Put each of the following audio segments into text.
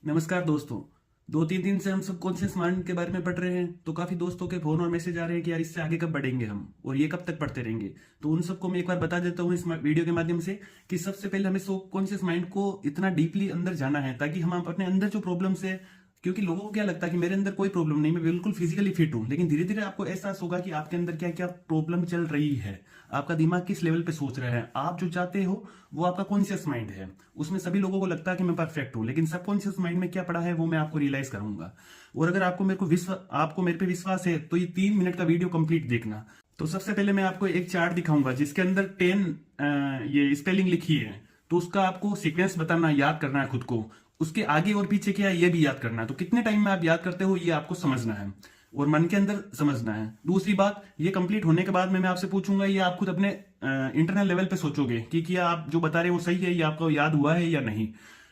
नमस्कार दोस्तों। 2-3 दिन से हम सब कॉन्शियस माइंड के बारे में पढ़ रहे हैं, तो काफी दोस्तों के फोन और मैसेज आ रहे हैं कि यार इससे आगे कब बढ़ेंगे हम और ये कब तक पढ़ते रहेंगे। तो उन सबको मैं एक बार बता देता हूँ इस वीडियो के माध्यम से कि सबसे पहले हमें सब कॉन्शियस माइंड को इतना डीपली अंदर जाना है ताकि हम अपने अंदर जो प्रॉब्लम्स है, क्योंकि लोगों को क्या लगता है कि मेरे अंदर कोई प्रॉब्लम नहीं, मैं बिल्कुल फिजिकली फिट हूं, लेकिन धीरे धीरे आपको एहसास होगा कि आपके अंदर क्या क्या प्रॉब्लम चल रही है, आपका दिमाग किस लेवल पे सोच रहा है। आप जो चाहते हो वो आपका कॉन्शियस माइंड है, उसमें सभी लोगों को लगता है कि मैं परफेक्ट हूं, लेकिन सबकॉन्शियस माइंड में क्या पड़ा है वो मैं आपको रियलाइज करूंगा। और अगर आपको मेरे पे विश्वास है तो ये 3 मिनट का वीडियो कंप्लीट देखना। तो सबसे पहले मैं आपको एक चार्ट दिखाऊंगा जिसके अंदर 10 ये स्पेलिंग लिखी है, तो उसका आपको सीक्वेंस बताना, याद करना है खुद को। उसके आगे और पीछे क्या है ये भी याद करना है। तो कितने टाइम में आप याद करते हो ये आपको समझना है और मन के अंदर समझना है। दूसरी बात, ये कंप्लीट होने के बाद में मैं आपसे पूछूंगा, ये आप खुद अपने इंटरनल लेवल पे सोचोगे कि क्या आप जो बता रहे हो वो सही है, ये आपको याद हुआ है या नहीं।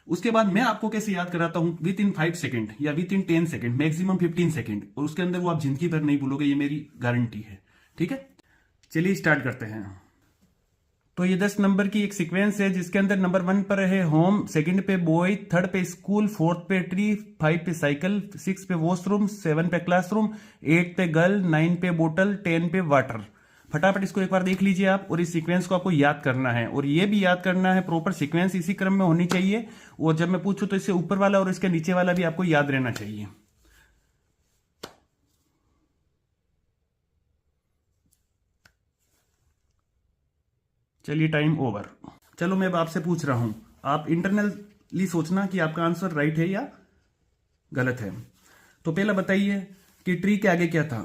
उसके बाद मैं आपको कैसे याद कराता हूं, विद इन 5 सेकंड या with in 10 second, maximum 15 second, और उसके अंदर वो आप जिंदगी भर नहीं भूलोगे, ये मेरी गारंटी है। ठीक है, चलिए स्टार्ट करते हैं। तो ये 10 नंबर की एक सीक्वेंस है जिसके अंदर नंबर 1 पर है होम, सेकंड पे बॉय, थर्ड पे स्कूल, फोर्थ पे ट्री, 5 पे साइकिल, 6 पे वॉशरूम, 7 पे क्लासरूम, 8 पे गर्ल, 9 पे बोतल, 10 पे वाटर। फटाफट इसको एक बार देख लीजिए आप, और इस सीक्वेंस को आपको याद करना है, और ये भी याद करना है प्रॉपर सीक्वेंस इसी क्रम में होनी चाहिए। और जब मैं पूछूं तो इससे ऊपर वाला और इसके नीचे वाला भी आपको याद रहना चाहिए। चलिए टाइम ओवर। चलो मैं अब आपसे पूछ रहा हूं, आप इंटरनली सोचना कि आपका आंसर राइट है या गलत है। तो पहला बताइए कि ट्री के आगे क्या था,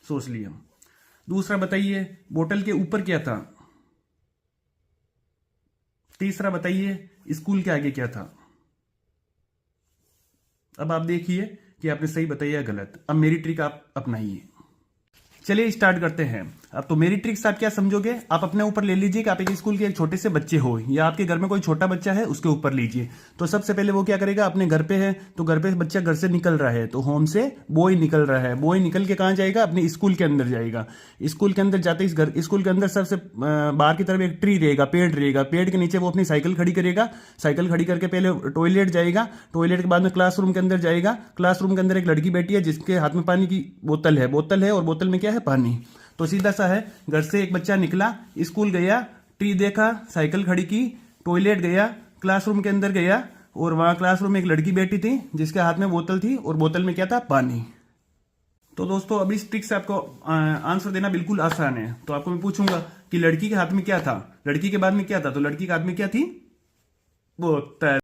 सोच लिया। दूसरा बताइए बोतल के ऊपर क्या था। तीसरा बताइए स्कूल के आगे क्या था। अब आप देखिए कि आपने सही बताया या गलत। अब मेरी ट्रिक आप अपनाइए। चलिए स्टार्ट करते हैं। अब तो मेरी ट्रिक्स आप क्या समझोगे, आप अपने ऊपर ले लीजिए कि आप एक स्कूल के एक छोटे से बच्चे हो या आपके घर में कोई छोटा बच्चा है उसके ऊपर लीजिए। तो सबसे पहले वो क्या करेगा, अपने घर पे है तो घर पे बच्चा घर से निकल रहा है, तो होम से बॉय निकल रहा है, बॉय निकल के कहाँ जाएगा, अपने स्कूल के अंदर जाएगा। स्कूल के अंदर जाते इस घर स्कूल के अंदर सबसे बाहर की तरफ एक ट्री रहेगा, पेड़ रहेगा, पेड़ के नीचे वो अपनी साइकिल खड़ी करेगा, साइकिल खड़ी करके पहले टॉयलेट जाएगा, टॉयलेट के बाद में क्लासरूम के अंदर जाएगा, क्लासरूम के अंदर एक लड़की बैठी है जिसके हाथ में पानी की बोतल है और बोतल में क्या है, पानी। तो सीधा सा है, घर से एक बच्चा निकला, स्कूल गया, ट्री देखा, साइकिल खड़ी की, टॉयलेट गया, क्लासरूम के अंदर गया, और वहां क्लासरूम में एक लड़की बैठी थी जिसके हाथ में बोतल थी और बोतल में क्या था, पानी। तो दोस्तों अब इस ट्रिक से आपको आंसर देना बिल्कुल आसान है। तो आपको मैं पूछूंगा कि लड़की के हाथ में क्या था, लड़की के बाद में क्या था, तो लड़की के हाथ में क्या थी, बोतल।